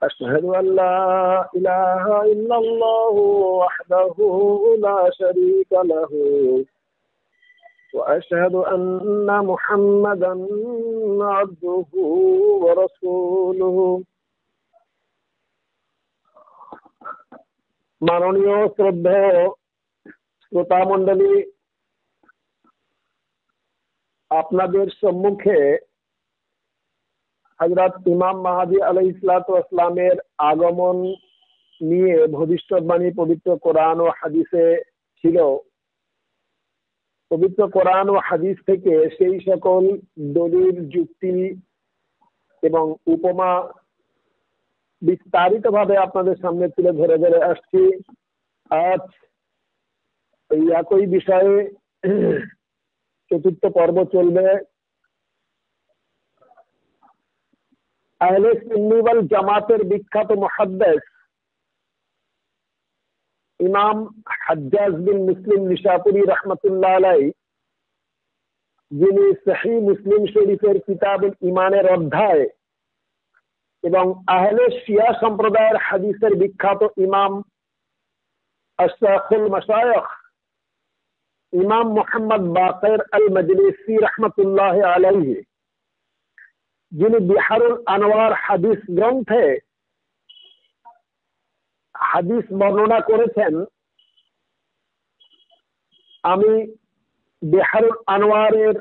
أشهد أن لا إله إلا الله وحده لا شريك له وأشهد أن محمدا عبده ورسوله মাননীয় শ্রদ্ধেয় শ্রোতা মণ্ডলী, আপনাদের সম্মুখে হযরত ইমাম মাহদী আলাইহিসসালামের আগমন নিয়ে ভবিষ্যৎবাণী পবিত্র কোরআন ও হাদিসে ছিল। পবিত্র কোরআন ও হাদিস থেকে সেই সকল দলিল, যুক্তি এবং উপমা বিস্তারিতভাবে আপনাদের সামনে তুলে ধরে ধরে আসছি। আজ এই একই বিষয়ে চতুর্থ পর্ব চলবে। আহলে সুন্নাহ ওয়াল জামাতের বিখ্যাত মুহাদ্দিস ইমাম হাজ্জাজ বিন মুসলিম নিশাপুরী রাহমাতুল্লাহ আলাইহি, যিনি সহিহ মুসলিম শরীফের কিতাবুল ঈমানের অধ্যায় এবং আহলে শিয়া সম্প্রদায়ের হাদিসের বিখ্যাত ইমাম আশরাফুল মাশায়েখ ইমাম মুহাম্মদ বাকির আল মজলিসি রাহমাতুল্লাহ আলাইহি, যিনি বিহারুল আনওয়ার হাদিস গ্রন্থে হাদিস বর্ণনা করেছেন। আমি বিহারুল আনওয়ারের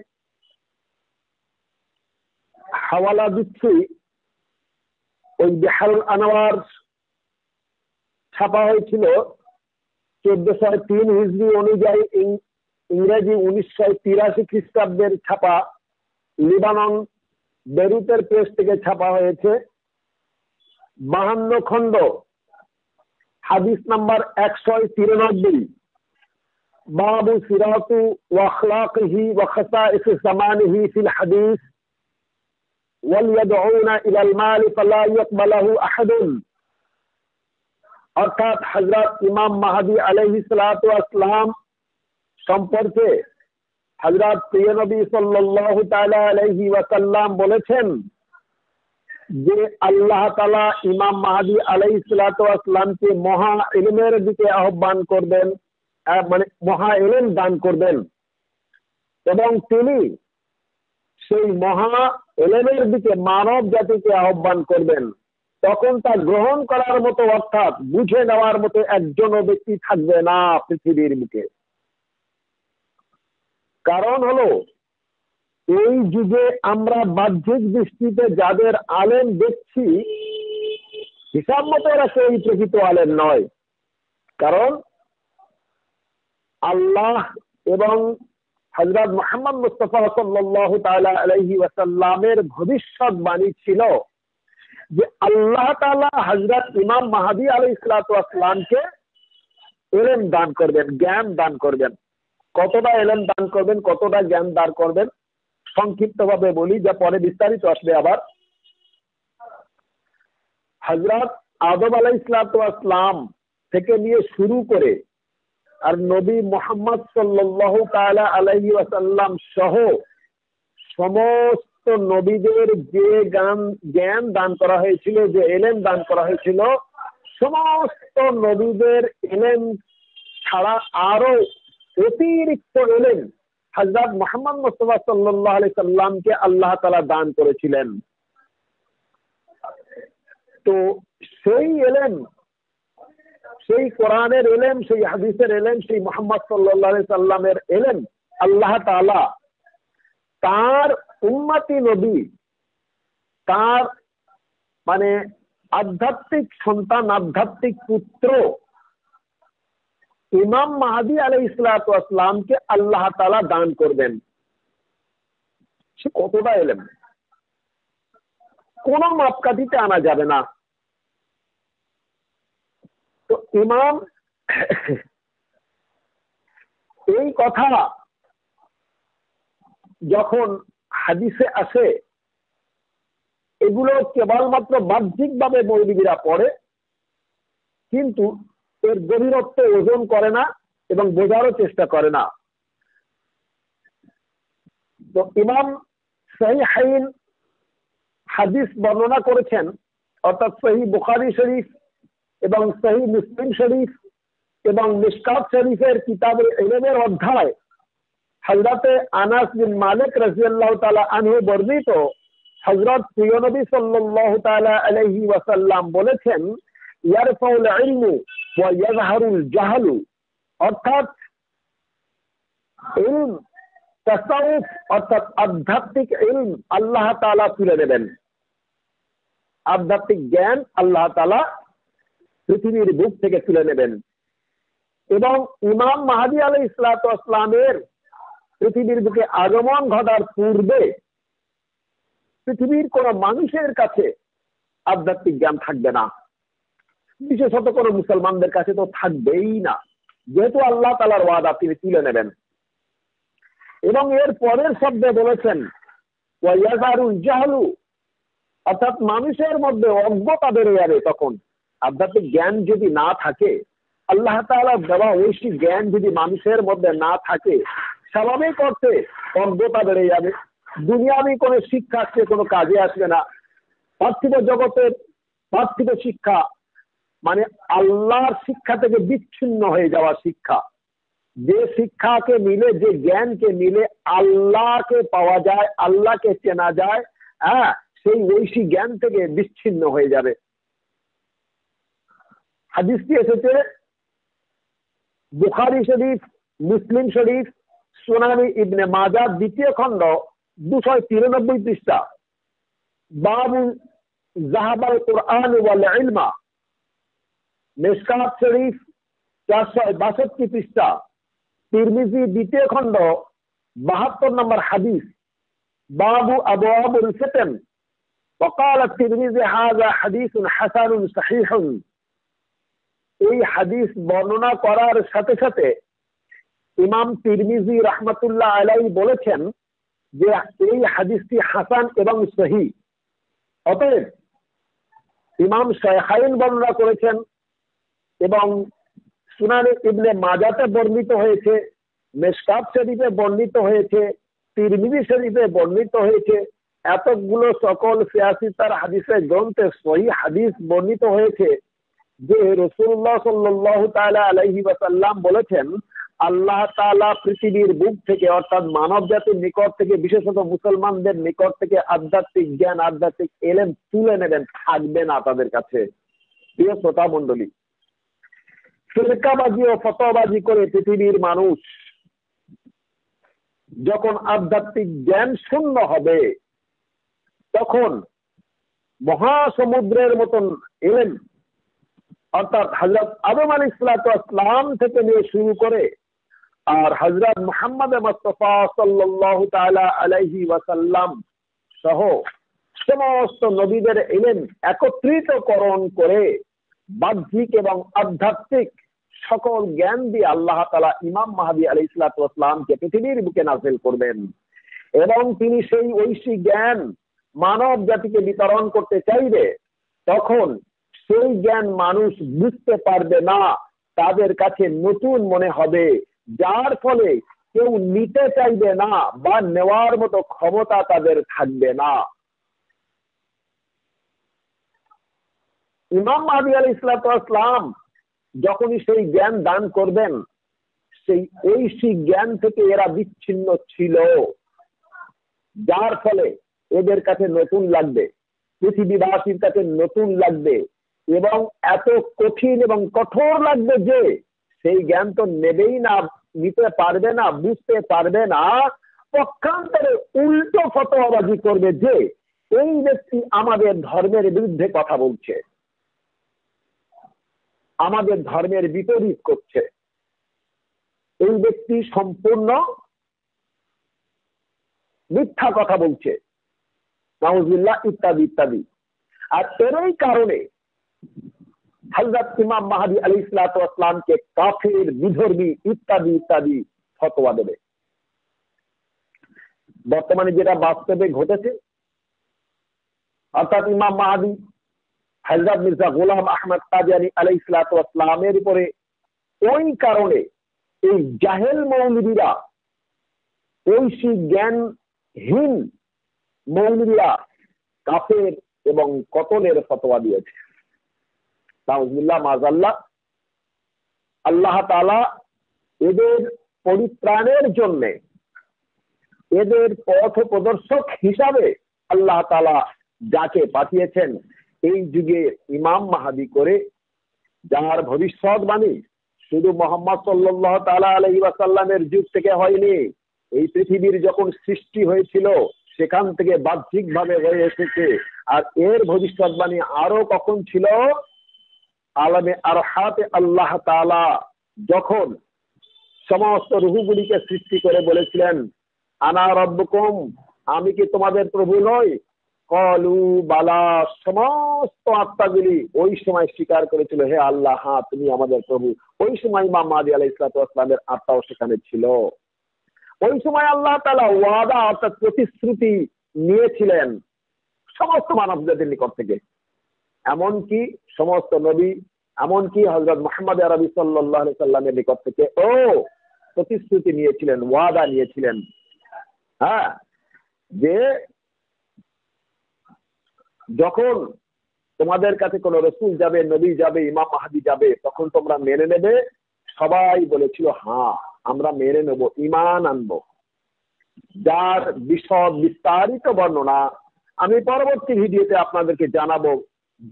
হাওয়ালা দিচ্ছি। ওই বিহারুল আনওয়ার ছাপা হয়েছিল 1403 হিজরি অনুযায়ী, ইংরেজি 1983 খ্রিস্টাব্দের ছাপা। লিবানন বেরুতের প্রেস থেকে ছাপা হয়েছে। 52 খণ্ড, হাদিস নাম্বার 193। বাবু সিরাতু ওয়া আখলাকিহি ওয়া খাসাইস জামানিহি ফিল হাদিস ওয়াল ইয়াদউনা ইলাল মাল ফালা ইয়াকবালহু আহাদুন। অর্থাৎ হযরত ইমাম মাহদী আলাইহিস সালাতু ওয়াস সালাম সম্পর্কে হযরত প্রিয় নবী সাল্লাল্লাহু তাআলা আলাইহি ওয়াসাল্লাম বলেছেন যে আল্লাহ তাআলা ইমাম মাহদী আলাইহিস সালাতু ওয়াস সালামকে মহা ইলমের দিকে আহ্বান করবেন, মানে মহা ইলম দান করবেন, এবং তিনি সেই মহা ইলমের দিকে মানব জাতিকে আহ্বান করবেন। তখন তা গ্রহণ করার মতো, অর্থাৎ বুঝে নেওয়ার মতো একজনও ব্যক্তি থাকবে না পৃথিবীর বুকে। কারণ হলো, এই যুগে আমরা বাহ্যিক দৃষ্টিতে যাদের আলেম দেখছি, হিসাব মতো এরা সেই প্রকৃত আলেম নয়। কারণ আল্লাহ এবং হযরত মুহাম্মদ মুস্তাফা সাল্লাল্লাহু তাআলা আলাইহি ওয়াসাল্লামের ভবিষ্যৎবাণী ছিল যে আল্লাহ তাআলা হযরত ইমাম মাহদী আলাইহিস সালাতু ওয়াস সালামকে ইলম দান করবেন, জ্ঞান দান করবেন। কতটা ইলম দান করবেন, কতটা জ্ঞান দান করবেন, সংক্ষিপ্তভাবে বলি, যা পরে বিস্তারিত আসবে। আবার হযরত আদম আলাইহিস সালাতু ওয়াস সালাম থেকে নিয়ে শুরু করে আর নবী মুহাম্মদ সাল্লাল্লাহু তাআলা আলাইহি ওয়াসাল্লাম সহ সমস্ত নবীদের যে জ্ঞান দান করা হয়েছিল, যে ইলম দান করা হয়েছিল, সমস্ত নবীদের ইলম ছাড়া আরো অতিরিক্ত ইলম হযরত মুহাম্মদ মুস্তাফা সাল্লাল্লাহু আলাইহি সাল্লামকে আল্লাহ তাআলা দান করেছিলেন। তো সেই ইলম, সেই কোরআনের ইলম, সেই হাদিসের ইলম, সেই মুহাম্মদ সাল্লাল্লাহু আলাইহি সাল্লামের ইলম আল্লাহ তাআলা তার উম্মতি নবী, তার মানে আধ্যাত্মিক সন্তান, আধ্যাত্মিক পুত্র ইমাম মাহদী আলাইহিস সালাতু ওয়াস সালামকে আল্লাহ তাআলা দান করবেন। সে কতটা ইলম, কোন মাপকাঠিতে আনা যাবে না। তো ইমাম এই কথা যখন হাদিসে আসে, এগুলো কেবলমাত্র বাহ্যিকভাবে মৌলবীরা পড়ে, কিন্তু এর গভীরত্ব ওজন করে না এবং বোঝারও চেষ্টা করে না। তো ইমাম সহিহাইন হাদিস বর্ণনা করেছেন অর্থাৎ সহিহ বুখারী শরীফ এবং সহিহ মুসলিম শরীফ এবং মিশকাত শরীফের কিতাবে ইলমের অধ্যায় হযরতে আনাস বিন মালিক রাদিয়াল্লাহু তাআলা আনহু বর্ণিত হযরত প্রিয় নবী সাল্লাল্লাহু তাআলা আলাইহি ওয়াসাল্লাম বলেছেন, ইয়ারফাউল ইলমু ওয়া ইয়াযহারুল জাহলু, অর্থাৎ ইলম তাসাউফ অর্থাৎ আধ্যাত্মিক ইলম আল্লাহ তাআলা তুলে নেবেন। আধ্যাত্মিক জ্ঞান আল্লাহ তাআলা পৃথিবীর বুক থেকে তুলে নেবেন এবং ইমাম মাহদী আলাইহিস সালাতু ওয়াস সালামের পৃথিবীর বুকে আগমন ঘটার পূর্বে পৃথিবীর কোন মানুষের কাছে আধ্যাত্মিক জ্ঞান থাকবে না, বিশেষত কোন মুসলমানদের কাছে তো থাকবেই না, যেহেতু আল্লাহ তাআলার ওয়াদা তিনি তুলে নেবেন। এবং এর পরের শব্দে বলেছেন ওয়া ইয়াযারুল জাহলু, অর্থাৎ মানুষের মধ্যে অজ্ঞতা বেড়ে যাবে। তখন আধ্যাত্মিক জ্ঞান যদি না থাকে, আল্লাহ তাআলার দেওয়া ঐশী জ্ঞান যদি মানুষের মধ্যে না থাকে, স্বাভাবিক অর্থে অজ্ঞতা বেড়ে যাবে। দুনিয়াবি কোনো শিক্ষা সে কোনো কাজে আসবে না। পার্থিব জগতের পার্থিব শিক্ষা মানে আল্লাহর শিক্ষা থেকে বিচ্ছিন্ন হয়ে যাওয়া শিক্ষা, যে শিক্ষাকে মিলে, যে জ্ঞানকে মিলে আল্লাহকে পাওয়া যায়, আল্লাহকে চেনা যায়, হ্যাঁ, সেই ঐশী জ্ঞান থেকে বিচ্ছিন্ন হয়ে যাবে। হাদিসটি এসেছে বুখারী শরীফ, মুসলিম শরীফ, সুনানে ইবনে মাজাহ দ্বিতীয় খণ্ড 293 পৃষ্ঠা, বাবু যাহাবাল কুরআন ওয়াল ইলমা, মিশকাত শরীফ 462 পৃষ্ঠা, তিরমিজি দ্বিতীয় খণ্ড 72 নম্বর হাদিস, বাবু আবওয়াবুল ফিতন, وقال الترمذي هذا حديث حسن صحيح। এই হাদিস বর্ণনা করার সাথে সাথে ইমাম তিরমিজি রাহমাতুল্লাহ আলাইহি বলেছেন যে এই হাদিসটি হাসান এবং সহিহ। অতএব ইমাম শাইখাইন বর্ণনা করেছেন এবং সুনানে ইবনে মাজাতে বর্ণিত হয়েছে, মিশকাত শরীফে বর্ণিত হয়েছে, তিরমিজি শরীফে বর্ণিত হয়েছে। এতগুলো সকল সিয়াসিতার হাদিসের গ্রন্থে সহিহ হাদিস বর্ণিত হয়েছে যে রাসূলুল্লাহ সাল্লাল্লাহু তাআলা আলাইহি ওয়াসাল্লাম বলেছেন, আল্লাহ তাআলা পৃথিবীর বুক থেকে অর্থাৎ মানব জাতির নিকট থেকে, বিশেষত মুসলমানদের নিকট থেকে আধ্যাত্মিক জ্ঞান, আধ্যাত্মিক ইলম তুলে নেবেন, থাকবে না তাদের কাছে। প্রিয় শ্রোতা মণ্ডলী, ফিরকাবাজি ও ফতোয়াবাজি করে পৃথিবীর মানুষ যখন আধ্যাত্মিক জ্ঞান শূন্য হবে, তখন মহাসমুদ্রের মতন ইলম অর্থাৎ হযরত আদম আলাইহিস সালাম থেকে নিয়ে শুরু করে আর হযরত মুহাম্মদ মুস্তাফা সাল্লাল্লাহু তাআলা আলাইহি ওয়াসাল্লাম সহ সমস্ত নবীদের ইলম একত্রিতকরণ করে বাহ্যিক এবং আধ্যাত্মিক সকল জ্ঞান দিয়ে আল্লাহ তাআলা ইমাম মাহদী আলাইহিস সালামকে পৃথিবীর বুকে নাযিল করবেন এবং তিনি সেই ঐশী জ্ঞান মানব জাতিকে বিতরণ করতে চাইবে। তখন সেই জ্ঞান মানুষ বুঝতে পারবে না, তাদের কাছে নতুন মনে হবে, যার ফলে কেউ নিতে চাইবে না বা নেওয়ার মতো ক্ষমতা তাদের থাকবে না। ইমাম মাহদী আলাইহিস সালাম যখনই সেই জ্ঞান দান করবেন, সেই ঐশী জ্ঞান থেকে এরা বিচ্ছিন্ন ছিল, যার ফলে এদের কাছে নতুন লাগবে, পৃথিবীবাসীর কাছে নতুন লাগবে এবং এত কঠিন এবং কঠোর লাগবে যে সেই জ্ঞান তো নেবেই না, নিতে পারবে না, বুঝতে পারবে না। পক্ষান্তরে উল্টো ফতোয়াবাজি করবে যে এই ব্যক্তি আমাদের ধর্মের বিরুদ্ধে কথা বলছে, আমাদের ধর্মের বিপরীত করছে, এই ব্যক্তি সম্পূর্ণ মিথ্যা কথা বলছে, নাউযুবিল্লাহ, ইত্যাদি ইত্যাদি। আর এরই কারণে হযরত ইমাম মাহদী আলাইহিস সালামকে কাফির, বিধর্মী ইত্যাদি ইত্যাদি ফতোয়া দেবে। বর্তমানে যেটা বাস্তবে ঘটেছে, অর্থাৎ ইমাম মাহদী হযরত মির্জা গোলাম আহমদ কাদিয়ানী আলাইহিস সালামের উপরে ওই কারণে এই জাহেল মৌলবীরা, ঐশী জ্ঞানহীন মৌলবীরা, কাফের এবং কতলের ফতোয়া দিয়েছে। নাউজুবিল্লাহ মাযাল্লাহ। আল্লাহ তাআলা এদের পরিত্রাণের জন্য, এদের পথ প্রদর্শক হিসাবে আল্লাহ তাআলা যাকে পাঠিয়েছেন এই যুগে ইমাম মাহদী করে, যার ভবিষ্যৎবাণী শুধু মুহাম্মদ সাল্লাল্লাহু তাআলা আলাইহি ওয়াসাল্লামের যুগ থেকে হয়নি। এই পৃথিবীর যখন সৃষ্টি হয়েছিল সেখান থেকে বাহ্যিকভাবে হয়ে এসেছে। আর এর ভবিষ্যৎবাণী আরো কখন ছিল? আলামে আরহাতে আল্লাহ তাআলা যখন সমস্ত রূহগুলিকে সৃষ্টি করে বলেছিলেন, আনা রব্বুকুম, আমি কি তোমাদের প্রভু নই? কলু বালা, সমস্ত আত্মাগুলি ওই সময় স্বীকার করেছিল, হে আল্লাহ, হ্যাঁ তুমি আমাদের প্রভু। ওই সময় ইমাম মাহদী আলাইহিস সালাতু ওয়াস সালামের আত্মাও সেখানে ছিল। ওই সময় আল্লাহ তাআলা ওয়াদা অর্থাৎ প্রতিশ্রুতি নিয়েছিলেন সমস্ত মানব জাতির নিকট থেকে, এমনকি সমস্ত নবী, এমনকি হযরত মুহাম্মদ আরবি সাল্লাল্লাহু আলাইহি সাল্লামের নিকট থেকে ও প্রতিশ্রুতি নিয়েছিলেন, ওয়াদা নিয়েছিলেন, হ্যাঁ, যে যখন তোমাদের কাছে কোন রসুল যাবে, নবী যাবে, ইমাম মাহদী যাবে, তখন তোমরা মেনে নেবে। সবাই বলেছিল হ্যাঁ আমরা মেনে নেব, ঈমান আনবো। যার বিশদ বিস্তারিত বর্ণনা আমি পরবর্তী ভিডিওতে আপনাদেরকে জানাবো,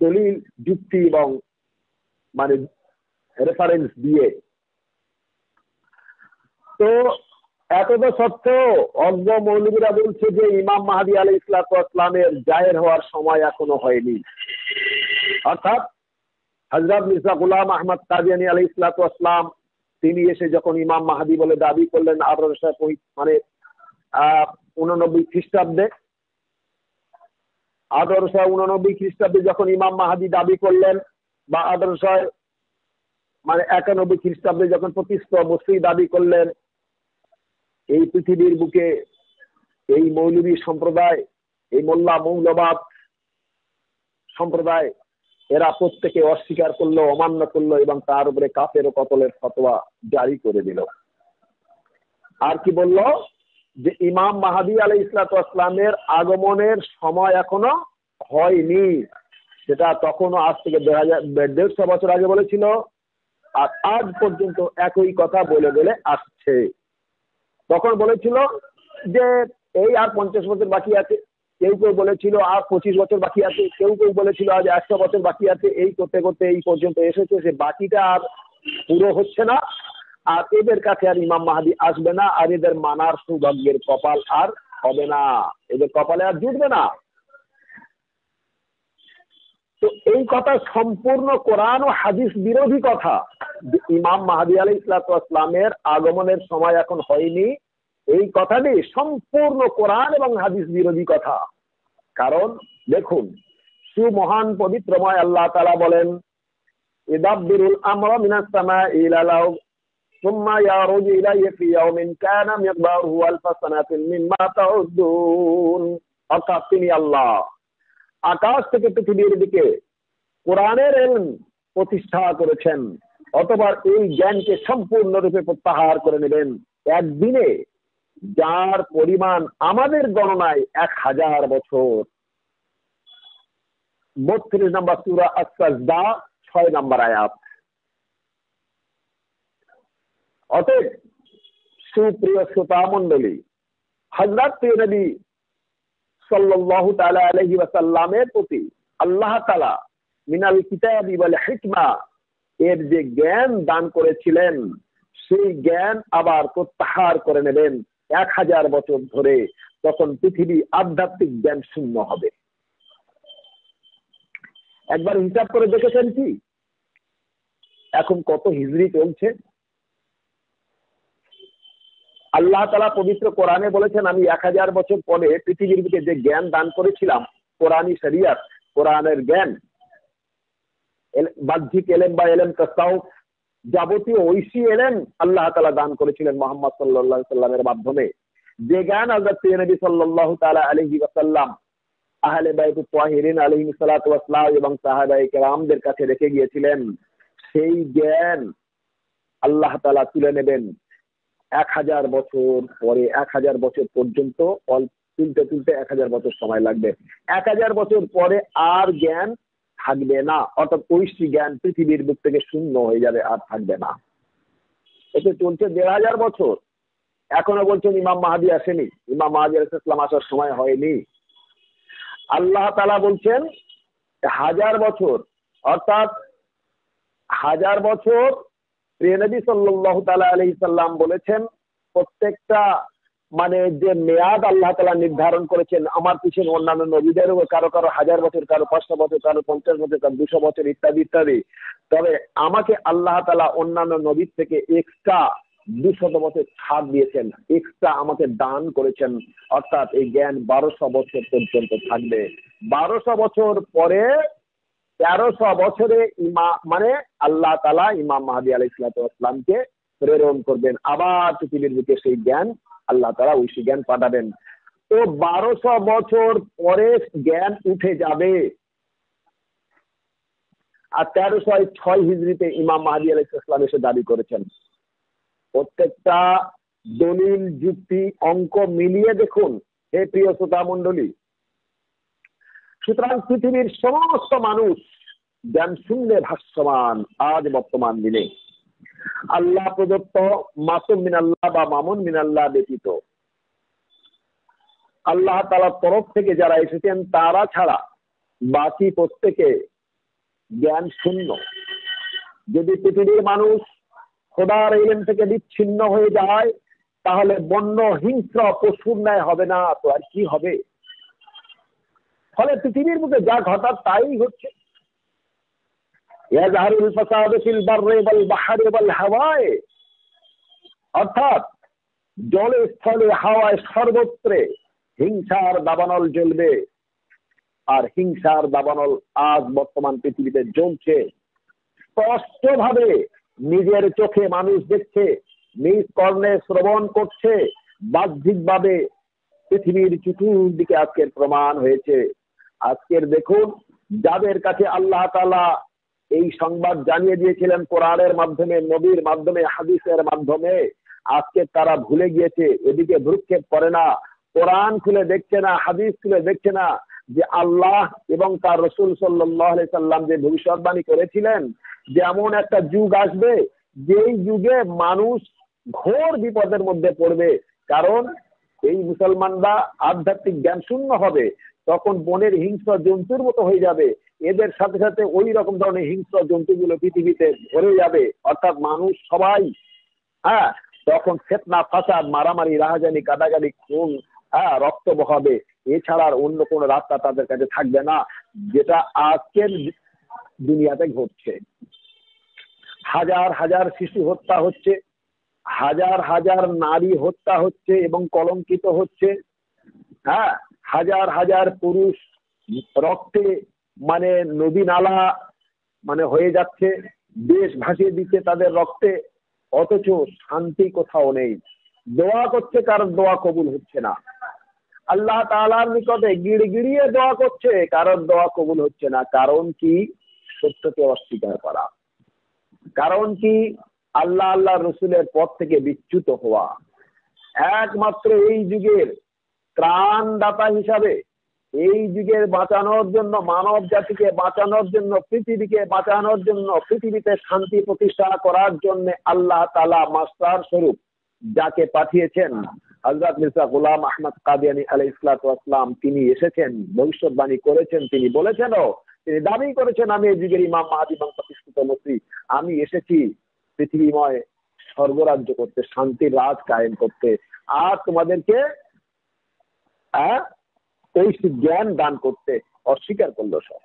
দলিল যুক্তি এবং মানে রেফারেন্স দিয়ে। তো এতটা সত্ত্বেও অজ্ঞ মৌলবীরা বলছে যে ইমাম মাহদী আলাইহিস সালাতু ওয়াস সালামের জায়ের হওয়ার সময় এখনো হয়নি। অর্থাৎ হযরত মির্জা গোলাম আহমদ কাদিয়ানী আলাইহিস সালাতু ওয়াস সালাম তিনি এসে যখন ইমাম মাহদী বলে দাবি করলেন 1889 খ্রিস্টাব্দে, 1889 খ্রিস্টাব্দে যখন ইমাম মাহদী দাবি করলেন, বা 1891 খ্রিস্টাব্দে যখন প্রতিষ্ঠিত মুফতি দাবি করলেন, এই পৃথিবীর বুকে এই মৌলবী সম্প্রদায়, এই মোল্লা মৌলবাদ সম্প্রদায়, এরা প্রত্যেকে অস্বীকার করলো, অমান্য করলো এবং তার উপরে কাফের ও কতলের ফতোয়া জারি করে দিল। আর কি বলল? যে ইমাম মাহদী আলাইহিস সালাতু ওয়াস সালামের আগমনের সময় এখনো হয়নি। সেটা তখনও আজ থেকে 150 বছর আগে বলেছিল, আর আজ পর্যন্ত একই কথা বলে বলে আসছে। তখন বলেছিল যে এই আর 50 বছর বাকি আছে, কেউ কেউ বলেছিল আর 25 বছর বাকি আছে, কেউ কেউ বলেছিল আজ 100 বছর বাকি আছে। এই করতে করতে এই পর্যন্ত এসেছে, সে বাকিটা আর পুরো হচ্ছে না। আর এদের কাছে আর ইমাম মাহদী আসবে না, আর এদের মানার সৌভাগ্যের কপাল আর হবে না, এদের কপালে আর জুটবে না। তো এই কথা সম্পূর্ণ কোরআন ও হাদিস বিরোধী কথা। ইমাম মাহদী আলাইহিস সালাতু ওয়াস সালামের আগমনের সময় এখন হয়নি, এই কথাটি সম্পূর্ণ কোরআন এবং হাদিস বিরোধী কথা। কারণ দেখুন, সুমহান পবিত্রময় আল্লাহ তাআলা বলেন, ইদাব্বিরুল আমরা মিনাস সামাই ইলাল আরদ সুম্মা ইয়ারুজু ইলাইহি ফি ইয়াউমিন কানা মিকদারুহু আলফা সানাতিন মিম্মা তাউদ্দুন। অর্থাৎ তিনি আল্লাহ আকাশ থেকে পৃথিবীর দিকে কোরআনের ইলম প্রতিষ্ঠা করেছেন, অথবা এই জ্ঞানকে সম্পূর্ণরূপে প্রত্যাহার করে নেবেন একদিনে, যার পরিমাণ আমাদের গণনায় 1000 বছর। 32 নম্বর সূরা আস-সাজদা 6 নম্বর আয়াত। অতএব সুপ্রিয় শ্রোতা মণ্ডলী, হযরত নবী সাল্লাল্লাহু তাআলা আলাইহি ওয়াসাল্লামের প্রতি আল্লাহ তাআলা মিনাল কিতাবি ওয়াল হিকমা এর যে জ্ঞান দান করেছিলেন, সেই জ্ঞান আবার প্রত্যাহার করে নেবেন 1000 বছর ধরে। তখন পৃথিবী আধ্যাত্মিক জ্ঞান শূন্য হবে। একবার হিসাব করে দেখেছেন কি এখন কত হিজরি চলছে? আল্লাহ তাআলা পবিত্র কোরআনে বলেছেন, আমি 1000 বছর পরে পৃথিবীর বুকে যে জ্ঞান দান করেছিলাম, কোরআনী শরিয়ত, কোরআনের জ্ঞান, বাহ্যিক এলেম বা এলেম তাসাউফ, যাবতীয় ঐশী এলেম আল্লাহ তাআলা দান করেছিলেন মুহাম্মদ সাল্লাল্লাহু আলাইহি সাল্লামের মাধ্যমে। যে জ্ঞান হযরত নবী সাল্লাল্লাহু তাআলা আলাইহি ওয়াসাল্লাম আহলে বাইতুত তাহিরিন আলাইহিস সালাতু ওয়াস সালাম এবং সাহাবায়ে কেরামদের কাছে রেখে গিয়েছিলেন, সেই জ্ঞান আল্লাহ তাআলা তুলে নেবেন 1000 বছর পরে। 1000 বছর পর্যন্ত তুলতে তুলতে 1000 বছর সময় লাগবে। 1000 বছর পরে আর জ্ঞান থাকবে না, অর্থাৎ ঐশী জ্ঞান পৃথিবীর বুক থেকে শূন্য হয়ে যাবে, আর থাকবে না। এতে চলছে 1500 বছর। এখনো বলছেন ইমাম মাহদী আসেনি, ইমাম মাহদী আলাইহিস সালাম আসার সময় হয়নি। আল্লাহ তাআলা বলছেন 1000 বছর, অর্থাৎ 1000 বছর প্রিয় নবী সাল্লাল্লাহু তাআলা আলাইহি সাল্লাম বলেছেন প্রত্যেকটা মানে যে মেয়াদ আল্লাহ তাআলা নির্ধারণ করেছেন আমার পিছনে অন্যান্য নবীদেরও কারো কারো 1000 বছর, কারো 500 বছর, কারো 50 বছর, কারো 200 বছর ইত্যাদি ইত্যাদি। তবে আমাকে আল্লাহ তাআলা অন্যান্য নবীর থেকে এক্সট্রা 200 বছর ছাড় দিয়েছেন, এক্সট্রা আমাকে দান করেছেন, অর্থাৎ এই জ্ঞান 1200 বছর পর্যন্ত থাকবে। 1200 বছর পরে 1300 বছরে মানে আল্লাহ তাআলা ইমাম মাহদী আলাইহিস সালামকে প্রেরণ করবেন, আবার পৃথিবীর বুকে সেই জ্ঞান আল্লাহ তাআলা ঐশী জ্ঞান পাঠাবেন। তো 1200 বছর পরে জ্ঞান উঠে যাবে। আর 1306 হিজরিতে ইমাম মাহদী আলাইহিস সালাম এসে দাবি করেছেন। প্রত্যেকটা দলিল যুক্তি অঙ্ক মিলিয়ে দেখুন হে প্রিয় শ্রোতা মণ্ডলী। সুতরাং পৃথিবীর সমস্ত মানুষ জ্ঞান শূন্যে ভাসমান আজ বর্তমান দিনে। আল্লাহ প্রদত্ত মাসুম মিনাল্লাহ বা মামুন মিনাল্লাহ ব্যতীত আল্লাহ তাআলার তরফ থেকে যারা এসেছেন তারা ছাড়া বাকি প্রত্যেকে জ্ঞান শূন্য। যদি পৃথিবীর মানুষ খোদার ইলম থেকে বিচ্ছিন্ন হয়ে যায় তাহলে বন্য হিংস্র পশুর ন্যায় হবে না, তো আর কি হবে? ফলে পৃথিবীর বুকে যা ঘটার তাই হচ্ছে। ইয়াজহারুল ফাসাদু ফিল বাররি ওয়াল বাহরি ওয়াল হাওয়ায়ে, অর্থাৎ জলে স্থলে হাওয়ায় সর্বত্রে হিংসার দাবানল জ্বলবে। আর হিংসার দাবানল আজ বর্তমান পৃথিবীতে জ্বলছে। স্পষ্টভাবে নিজের চোখে মানুষ দেখছে, নিজ কর্ণে শ্রবণ করছে, বাহ্যিকভাবে পৃথিবীর চতুর্দিকে আজকের প্রমাণ হয়েছে। আজকের দেখুন যাদের কাছে আল্লাহ তাআলা এই সংবাদ জানিয়ে দিয়েছিলেন কোরআনের মাধ্যমে, নবীর মাধ্যমে, হাদিসের মাধ্যমে, আজকে তারা ভুলে গিয়েছে, এদিকে ভ্রুক্ষেপ করে না, কোরআন খুলে দেখছে না, হাদিস খুলে দেখছে না যে আল্লাহ এবং তার রাসূল সাল্লাল্লাহু আলাইহি সাল্লাম যে ভবিষ্যৎবাণী করেছিলেন যে এমন একটা যুগ আসবে যেই যুগে মানুষ ঘোর বিপদের মধ্যে পড়বে। কারণ এই মুসলমানরা আধ্যাত্মিক জ্ঞান শূন্য হবে, তখন বনের হিংস্র জন্তুর মতো হয়ে যাবে। এদের সাথে সাথে ওই রকম ধরনের হিংস্র জন্তুগুলো পৃথিবীতে ভরে যাবে, অর্থাৎ মানুষ সবাই তখন ফিতনা ফাসাদ মারামারি রাহাজানি কাদাগাদি খুন রক্ত বহাবে, এছাড়া আর অন্য কোনো রাস্তা তাদের কাছে থাকবে না, যেটা আজকের দুনিয়াতে ঘটছে। হাজার হাজার শিশু হত্যা হচ্ছে, হাজার হাজার নারী হত্যা হচ্ছে এবং কলঙ্কিত হচ্ছে। হাজার হাজার পুরুষ রক্তে মানে নদী নালা মানে হয়ে যাচ্ছে, দেশ ভাসিয়ে দিচ্ছে তাদের রক্তে, অথচ শান্তি কোথাও নেই। দোয়া করছে, কারণ দোয়া কবুল হচ্ছে না। আল্লাহ তাআলার নিকটে গিড়গিড়িয়ে দোয়া করছে, কারণ দোয়া কবুল হচ্ছে না। কারণ কি? সত্যকে অস্বীকার করা। কারণ কি? আল্লাহ আল্লাহ রসুলের পথ থেকে বিচ্যুত হওয়া। একমাত্র এই যুগের ত্রাণদাতা হিসাবে, এই যুগের বাঁচানোর জন্য, মানব জাতিকে বাঁচানোর জন্য, পৃথিবীকে বাঁচানোর জন্য, পৃথিবীতে শান্তি প্রতিষ্ঠা করার জন্য আল্লাহ তাআলা মাস্টার স্বরূপ যাকে পাঠিয়েছেন হযরত মির্জা গোলাম আহমদ কাদিয়ানী আলাইহিস সালাতু ওয়াস সালাম, তিনি এসেছেন, ভবিষ্যৎবাণী করেছেন, তিনি বলেছেনও, তিনি দাবি করেছেন আমি এই যুগের ইমাম মাহদী এবং প্রতিষ্ঠিত মসিহ, আমি এসেছি পৃথিবীময় স্বর্গরাজ্য করতে, শান্তির রাজ কায়েম করতে, আর তোমাদেরকে ঐশী জ্ঞান দান করতে। অস্বীকার করলো সব।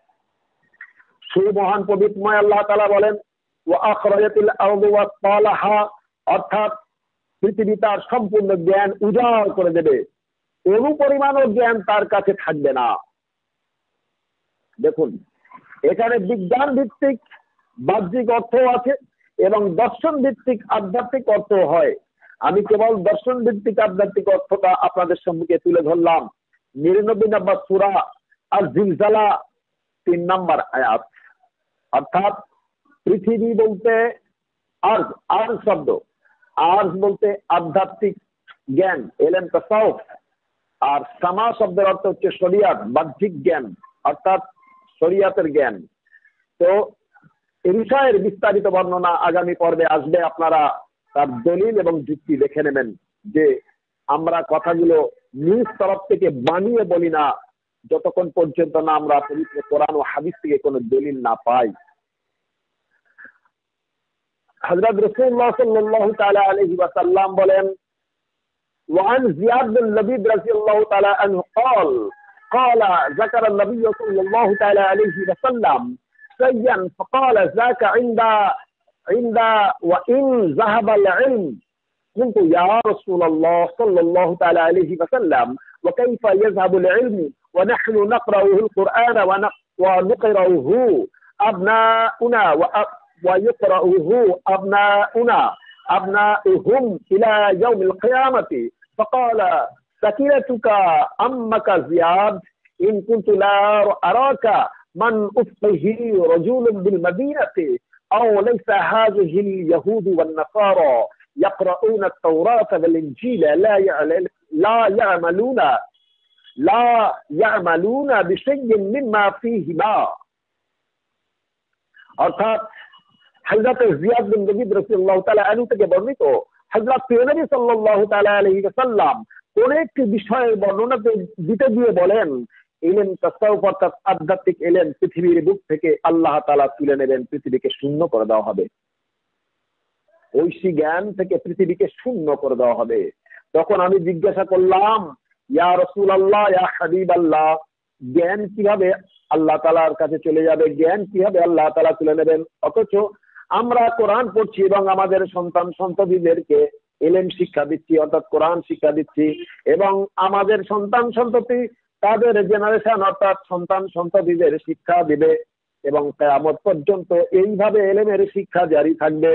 সেই মহান পবিত্রময় আল্লাহ তাআলা বলেন ওয়া আখরাজাতিল আরদু ওয়াসফালাহা, অর্থাৎ পৃথিবী তার সম্পূর্ণ জ্ঞান উজাড় করে দেবে, অনুপরিমাণও জ্ঞান তার কাছে থাকবে না। দেখুন এখানে বিজ্ঞান ভিত্তিক বাহ্যিক অর্থ আছে এবং দর্শন ভিত্তিক আধ্যাত্মিক অর্থ হয়। আমি কেবল দর্শন ভিত্তিক আধ্যাত্মিক অর্থটা আপনাদের সম্মুখে তুলে ধরলাম। 99 নম্বর সূরা আয-জিলজালা 3 নম্বর আয়াত। অর্থাৎ পৃথিবী বলতে আরজ, আরজ শব্দ, আরজ বলতে আধ্যাত্মিক জ্ঞান, এলেম তাসাউফ, আর সামা শব্দের অর্থ হচ্ছে শরিয়াত, বাহ্যিক জ্ঞান, অর্থাৎ শরিয়াতের জ্ঞান। তো এ বিষয়ের বিস্তারিত বর্ণনা আগামী পর্বে আসবে, আপনারা তার দলিল এবং যুক্তি দেখে নেবেন যে আমরা কথাগুলো নিজ তরফ থেকে বানিয়ে বলি না যতক্ষণ পর্যন্ত না আমরা পবিত্র কোরআন ও হাদিস থেকে কোনো দলিল না পাই। হযরত রাসূলুল্লাহ সাল্লাল্লাহু তাআলা আলাইহি ওয়াসাল্লাম বলেন, وعن زياد بن لبيد رضي الله تعالى عنه قال ذكر النبي صلى الله تعالى عليه وسلم شيئا فقال ذاك عند وإن ذهب العلم. قلت يا رسول الله صلى الله تعالى عليه وسلم وكيف يذهب العلم ونحن نقرأه القرآن ونقرأه أبناؤنا ويقرأه أبناؤهم إلى يوم القيامة. فقال سكينتك أمك زياد إن كنت لا أراك من أفقه رجل بالمدينة أو ليس هذه اليهود والنصارى يقرؤون التوراة والإنجيل لا يعملون بشيء مما فيهما. অর্থাৎ হযরত জিয়াদ বিন লবিদ রাদিয়াল্লাহু তাআলা আনহু থেকে বর্ণিত, হযরত নবী সাল্লাল্লাহু তাআলা আলাইহি ওয়াসাল্লাম কোন একটি বিষয়ের বর্ণনা দিতে গিয়ে বলেন, ইলম তাসাউফ অর্থাৎ আধ্যাত্মিক ইলম পৃথিবীর বুক থেকে আল্লাহ তাআলা তুলে নেবেন, পৃথিবীকে শূন্য করে দেওয়া হবে। ঐশী জ্ঞান থেকে পৃথিবীকে শূন্য করে দেওয়া হবে। তখন আমি জিজ্ঞাসা করলাম, ইয়া রাসূলুল্লাহ, ইয়া হাবিবাল্লাহ, জ্ঞান কিভাবে আল্লাহ তাআলার কাছে চলে যাবে, জ্ঞান কিভাবে আল্লাহ তাআলা তুলে নেবেন? অথচ আমরা কোরআন পড়ছি এবং আমাদের সন্তান সন্ততিদেরকে ইলম শিক্ষা দিচ্ছি, অর্থাৎ কোরআন শিক্ষা দিচ্ছি, এবং আমাদের সন্তান সন্ততি তাদের জেনারেশন অর্থাৎ সন্তান সন্ততিদের শিক্ষা দিবে এবং কিয়ামত পর্যন্ত এইভাবে ইলমের শিক্ষা জারি থাকবে।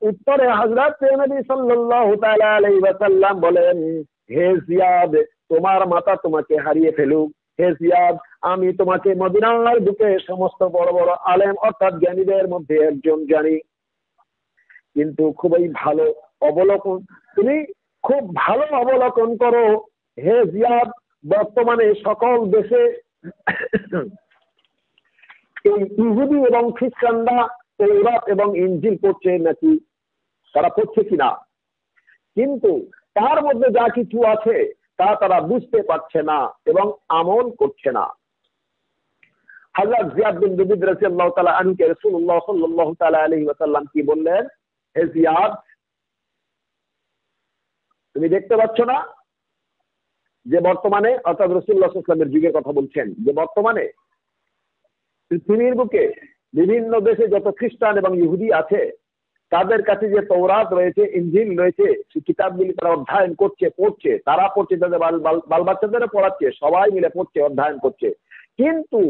উত্তরে হযরত নবী সাল্লাল্লাহু তাআলা আলাইহি ওয়াসাল্লাম বলেন, হে জিয়াদ, তোমার মাতা তোমাকে হারিয়ে ফেলুক। হে জিয়াদ, আমি তোমাকে মদিনার বুকে সমস্ত বড় বড় আলেম অর্থাৎ জ্ঞানীদের মধ্যে একজন জানি, কিন্তু খুবই ভালো অবলোকন, তুমি খুব ভালো অবলোকন করো। হে জিয়াদ, বর্তমানে সকল দেশে এই ইহুদি এবং খ্রিস্টানরা তৌরাত এবং ইনজিল পড়ছে নাকি, তারা পড়ছে কিনা, কিন্তু তার মধ্যে যা কিছু আছে তা তারা বুঝতে পারছে না এবং আমল করছে না। হযরত জিয়াদ বিন লবিদ রাদিয়াল্লাহু তাআলা আনহুকে রাসূলুল্লাহ সাল্লাল্লাহু তাআলা আলাইহি ওয়াসাল্লাম কি বললেন, হে জিয়াদ, তুমি দেখতে পাচ্ছ না যে বর্তমানে, অর্থাৎ রাসূলুল্লাহ সাল্লাল্লাহু আলাইহি ওয়াসাল্লামের যুগের কথা বলছেন, যে বর্তমানে পৃথিবীর বুকে বিভিন্ন দেশে যত খ্রিস্টান এবং ইহুদি আছে তাদের কাছে যে তৌরাত রয়েছে, ইনজিল রয়েছে, সেই কিতাবগুলি তারা অধ্যয়ন করছে, পড়ছে, তারা পড়ছে, তাদের বাল বাচ্চাদেরও পড়াচ্ছে, সবাই মিলে পড়ছে, অধ্যয়ন করছে, কিন্তু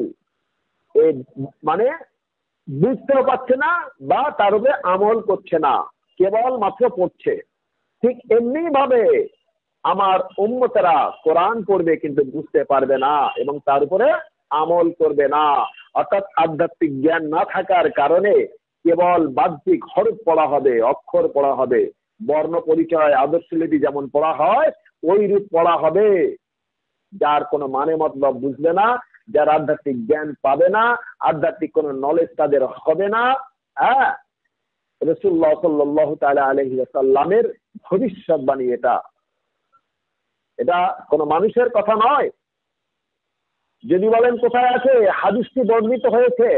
মানে বুঝতেও পারছে না বা তার উপরে আমল করছে না, কেবল মাত্র পড়ছে। ঠিক এমনি ভাবে আমার উম্মতেরা কোরআন পড়বে কিন্তু বুঝতে পারবে না এবং তার উপরে আমল করবে না। অর্থাৎ আধ্যাত্মিক জ্ঞান না থাকার কারণে কেবল বাহ্যিক হরফ পড়া হবে, অক্ষর পড়া হবে, বর্ণ পরিচয় আদর্শলিপি যেমন পড়া হয় ওই রূপ পড়া হবে, যার কোনো মানে মতলব বুঝবে না, যার আধ্যাত্মিক জ্ঞান পাবে না, আধ্যাত্মিক কোনো নলেজ তাদের হবে না। হ্যাঁ, রাসূলুল্লাহ সাল্লাল্লাহু তাআলা আলাইহি ওয়াসাল্লামের ভবিষ্যৎবাণী এটা, এটা কোনো মানুষের কথা নয়। যদি বলেন কোথায় আছে, হাদিসটি বর্ণিত হয়েছে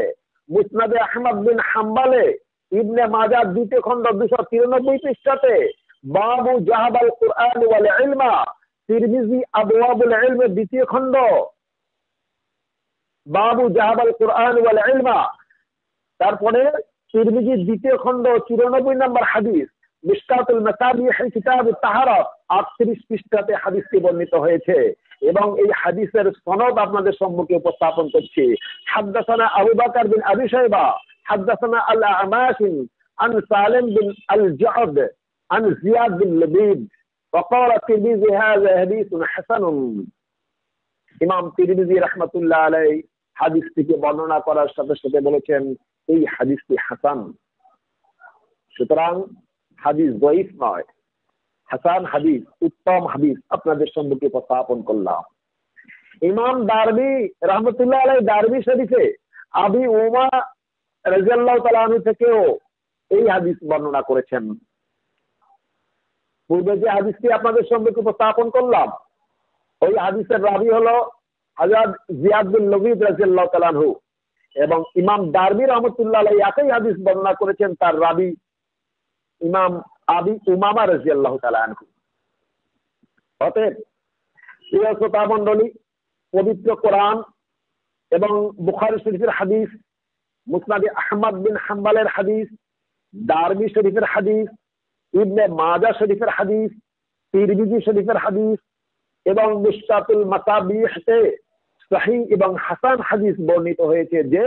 মুসনাদে আহমদ বিন হাম্বালে, ইবনে মাজাহ দ্বিতীয় খণ্ড 293 পৃষ্ঠাতে, বাবু জাহাবাল কুরআন ওয়াল ইলমা, তিরমিজি আবওয়াবুল ইলম দ্বিতীয় খণ্ড, বাবু জাহাবাল কুরআন ওয়াল ইলমা, তারপরে তিরমিজি দ্বিতীয় খণ্ড 94 নম্বর হাদিস, মিশকাতুল মাসাবিহ কিতাব তাহারা 38 পৃষ্ঠাতে হাদিসটি বর্ণিত হয়েছে এবং এই হাদিসের সনদ আপনাদের সম্মুখে উপস্থাপন করছি। হাদাসানা আবু বকর বিন আবি শাইবা, হাদাসানা আল-আমাশ আন সালিম বিন আল-জা'দ আন জিয়াদ বিন লবিদ وقال الترمذي هذا حديث حسن। ইমাম তিরমিজি রাহমাতুল্লাহ আলাইহি হাদিসটিকে বর্ণনা করার সাথে সাথে বলেছেন এই হাদিসটি হাসান। সুতরাং হাদিস দঈফ নয়, হাসান হাদিস, উত্তম হাদিস আপনাদের সম্মুখে উপস্থাপন করলাম। ইমাম দারমি রহমতুল্লাহ আলাইহি দারমি শরীফে আবি উমা রাদিয়াল্লাহু তাআলা আনহু থেকেও এই হাদিস বর্ণনা করেছেন। পূর্বে যে হাদিসটি আপনাদের সম্মুখে উপস্থাপন করলাম, ওই হাদিসের রাবি হলো হযরত জিয়াদ বিন লবিদ রাদিয়াল্লাহু তাআলা আনহু, এবং ইমাম দারমি রহমতুল্লাহ আলাইহি একই হাদিস বর্ণনা করেছেন, তার রাবি ইমাম আবি উমামা রাদিয়াল্লাহু তাআলা আনহু। অতএব প্রিয় শ্রোতা মণ্ডলী, পবিত্র কোরআন এবং বুখারী শরীফের হাদিস, মুসনাদে আহমদ বিন হাম্বলের হাদিস, দারমি শরীফের হাদিস, ইবনে মাজাহ শরীফের হাদিস, তিরমিজি শরীফের হাদিস এবং মিশকাতুল মাসাবিহতে সহিহ এবং হাসান হাদিস বর্ণিত হয়েছে যে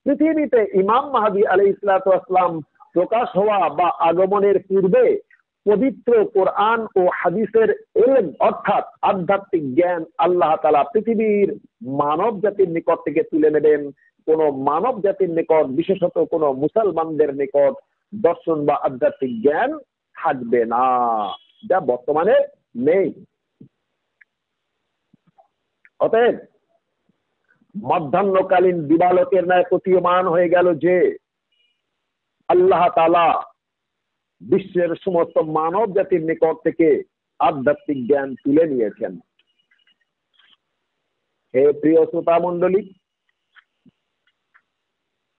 পৃথিবীতে ইমাম মাহদী আলাইহিস সালাতু ওয়াস সালাম প্রকাশ হওয়া বা আগমনের পূর্বে পবিত্র কোরআন ও হাদিসের ইলম অর্থাৎ আধ্যাত্মিক জ্ঞান আল্লাহ তাআলা পৃথিবীর মানব জাতির নিকট থেকে তুলে নেবেন। কোন মানব জাতির নিকট, বিশেষত কোন মুসলমানদের নিকট দর্শন বা আধ্যাত্মিক জ্ঞান থাকবে না, যা বর্তমানে নেই। অতএব মধ্যাহ্নকালীন দিবালোকের ন্যায় প্রতীয়মান হয়ে গেল যে আল্লাহ তাআলা বিশ্বের সমস্ত মানব জাতির নিকট থেকে আধ্যাত্মিক জ্ঞান তুলে নিয়েছেন। হে প্রিয় শ্রোতা মণ্ডলী,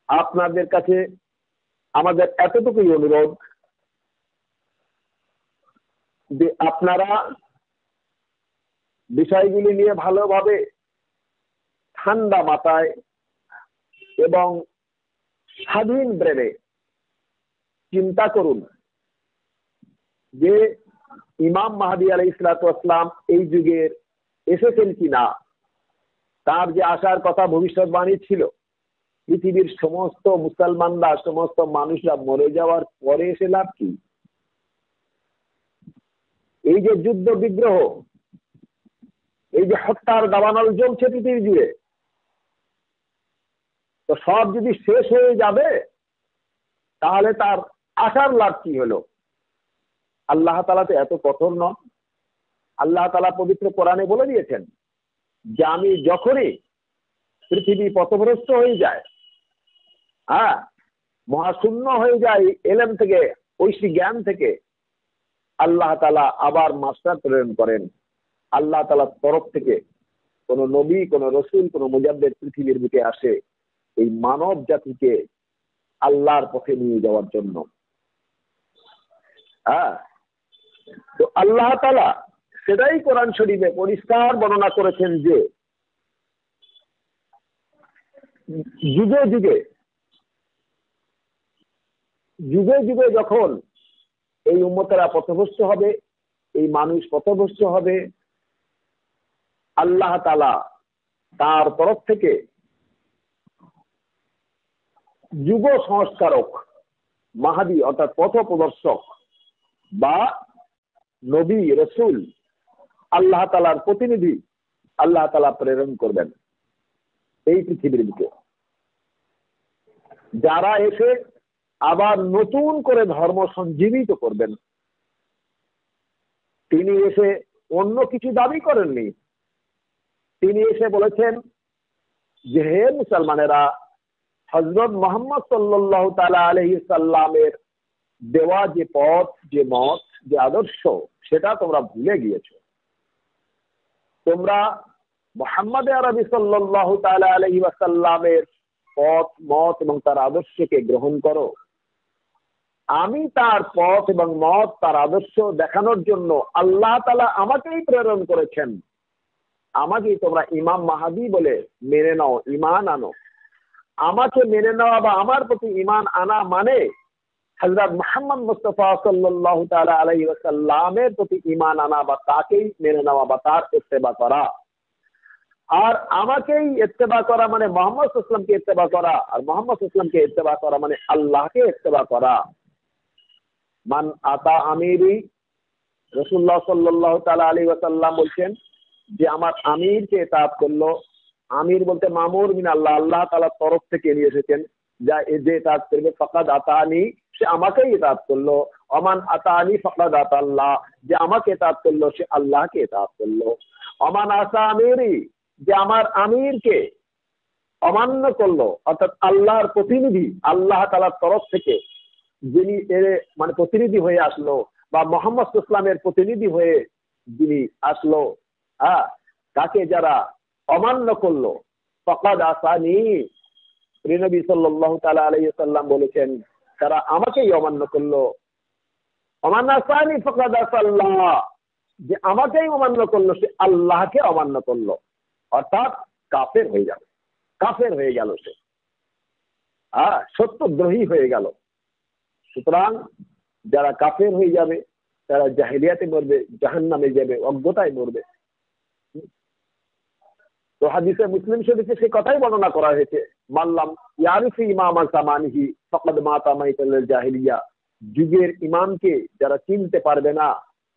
আপনাদের কাছে আমাদের এতটুকুই অনুরোধ যে আপনারা বিষয়গুলি নিয়ে ভালোভাবে ঠান্ডা মাথায় এবং স্বাধীন ব্রেনে চিন্তা করুন যে ইমাম মাহদী আলাইহিস সালাতু ওয়াস সালাম এই যুগের এসেছেন কিনা। তার যে আসার কথা ভবিষ্যৎবাণী ছিল, পৃথিবীর সমস্ত মুসলমানরা, সমস্ত মানুষরা মরে যাওয়ার পরে এসে লাভ কি? এই যে যুদ্ধ বিগ্রহ, এই যে হত্যার দাবানল চলছে পৃথিবী জুড়ে, তো সব যদি শেষ হয়ে যাবে তাহলে তার আসার লাভ কি হলো? আল্লাহ তাআলা তো এত কঠোর নন। আল্লাহ তাআলা পবিত্র কোরআনে বলে দিয়েছেন যে আমি যখনই পৃথিবী পথভ্রষ্ট হয়ে যায়, মহাশূন্য হয়ে যায় এলেম থেকে, ঐশী জ্ঞান থেকে, আল্লাহ তাআলা আবার মাস্টার প্রেরণ করেন। আল্লাহ তাআলার তরফ থেকে কোন নবী, কোন রসুল, কোন মুজাদ্দিদ পৃথিবীর বুকে আসে এই মানব জাতিকে আল্লাহর পথে নিয়ে যাওয়ার জন্য। তো আল্লাহ তাআলা সেটাই কোরআন শরীফে পরিষ্কার বর্ণনা করেছেন যে যুগে যুগে যুগে যুগে যখন এই উম্মতেরা পথভ্রষ্ট হবে, এই মানুষ পথভ্রষ্ট হবে, আল্লাহ তাআলা তার তরফ থেকে যুগ সংস্কারক মাহাদি অর্থাৎ পথ প্রদর্শক বা নবী রসুল, আল্লাহ তাআলার প্রতিনিধি আল্লাহ তাআলা প্রেরণ করবেন এই পৃথিবীর বুকে, যারা এসে আবার নতুন করে ধর্ম সঞ্জীবিত করবেন। তিনি এসে অন্য কিছু দাবি করেননি। তিনি এসে বলেছেন যে হে মুসলমানেরা, হযরত মুহাম্মদ সাল্লাল্লাহু তাআলা আলাইহি সাল্লামের দেওয়া যে পথ, যে মত, যে আদর্শ, সেটা তোমরা ভুলে গিয়েছো। তোমরা মুহাম্মদ আরবি সাল্লাল্লাহু তাআলা আলাইহি ওয়াসাল্লামের পথ, মত এবং তার আদর্শকে গ্রহণ করো। আমি তার পথ এবং মত, তার আদর্শ দেখানোর জন্য আল্লাহ তাআলা আমাকেই প্রেরণ করেছেন। আমাকেই তোমরা ইমাম মাহদী বলে মেনে নাও, ঈমান আনো। আমাকে মেনে নেওয়া বা আমার প্রতি ঈমান আনা মানে হযরত মুহাম্মদ মুস্তাফা সাল্লাল্লাহু তাআলা আলাইহি ওয়াসাল্লামের প্রতি ঈমান আনা বা তাকেই মেনে নেওয়া বা তার ইত্তেবা করা। আর আমাকেই ইত্তেবা করা মানে মুহাম্মদ সাল্লাল্লাহু আলাইহি ওয়াসাল্লামকে ইত্তেবা করা, আর মুহাম্মদ সাল্লাল্লাহু আলাইহি ওয়াসাল্লামকে ইত্তেবা করা মানে আল্লাহকে ইত্তেবা করা। মান আতা আমিরি, রাসূলুল্লাহ সাল্লাল্লাহু তাআলা আলাইহি ওয়াসাল্লাম বলছেন যে আমার আমিরকে ইতাআত করলো। আমির বলতে মামুর মিন আল্লাহ, আল্লাহ তাআলার তরফ থেকে নিয়ে এসেছেন, যা যে ইতাআত করবে ফাকাদ আতানি, সে আমাকেই ইতাআত করলো। অমান আতানি ফাকাদ আতাল্লাহ, যে আমাকে ইতাআত করলো সে আল্লাহকে ইতাআত করলো। অমান আসা আমিরি, যে আমার আমিরকে অমান্য করলো, অর্থাৎ আল্লাহর প্রতিনিধি, আল্লাহ তাআলার তরফ থেকে যিনি এর মানে প্রতিনিধি হয়ে আসলো, বা মোহাম্মদ ইসলামের প্রতিনিধি হয়ে যিনি আসলো, হ্যাঁ, তাকে যারা অমান্য করলো, ফাকাদ আসানি, নবী সাল্লাল্লাহু তাআলা আলাইহি ওয়াসাল্লাম বলেছেন তারা আমাকেই অমান্য করলো। অমান আসানি ফাকাদ আসাল্লাহ, যে আমাকেই অমান্য করলো সে আল্লাহকে অমান্য করলো, অর্থাৎ কাফের হয়ে যাবে, কাফের হয়ে গেল সে, সত্যদ্রোহী হয়ে গেল। সুতরাং যারা কাফের হয়ে যাবে তারা জাহেলিয়াতে মরবে, জাহান্নামে যাবে, অজ্ঞতায় মরবে। তো হাদিসে মুসলিম শরীফে সে কথাই বর্ণনা করা হয়েছে, মাল্লাম ইয়ারিফি ইমাম জামানিহি ফাকাদ মাতা মাইতাল জাহেলিয়া, যুগের ইমামকে যারা চিনতে পারবে না,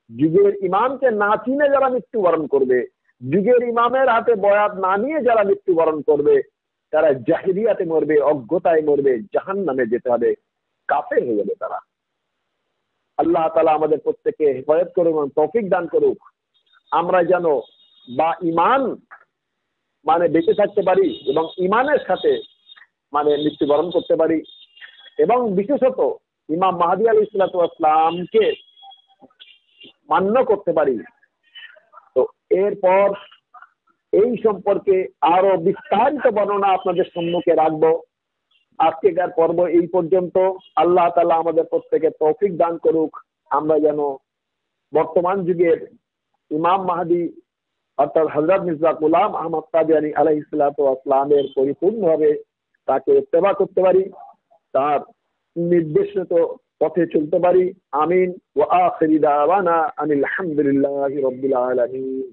যুগের ইমামকে না চিনে যারা মৃত্যুবরণ করবে, যুগের ইমামের হাতে বয়াত না নিয়ে যারা মৃত্যুবরণ করবে, তারা জাহেলিয়াতে মরবে, অজ্ঞতায় মরবে, জাহান্নামে যেতে হবে, কাফের হয়ে যাবে তারা। আল্লাহ তাআলা আমাদের প্রত্যেককে হেফাজত করুক এবং তৌফিক দান করুক, আমরা যেন বা ঈমান মানে বেঁচে থাকতে পারি এবং ঈমানের সাথে মানে মৃত্যুবরণ করতে পারি, এবং বিশেষত ইমাম মাহদী আলাইহিস সালাতু ওয়াস সালামকে মান্য করতে পারি। তো এরপর এই সম্পর্কে আরো বিস্তারিত বর্ণনা আপনাদের সম্মুখে রাখবো। আজকেকার পর্ব এই পর্যন্ত। আল্লাহ তাআলা আমাদের প্রত্যেকে তৌফিক দান করুক, আমরা যেন বর্তমান যুগের ইমাম মাহদী অর্থাৎ হযরত মির্জা গোলাম আহমদ কাদিয়ানী আলাইহিস সালাতু ওয়াস সালামের পরিপূর্ণভাবে তাকে ইত্তেবা করতে পারি, তার নির্দেশিত পথে চলতে পারি। আমিন। ওয়া আখিরু দাওয়ানা আনিল হামদুলিল্লাহি রাব্বিল আলামিন।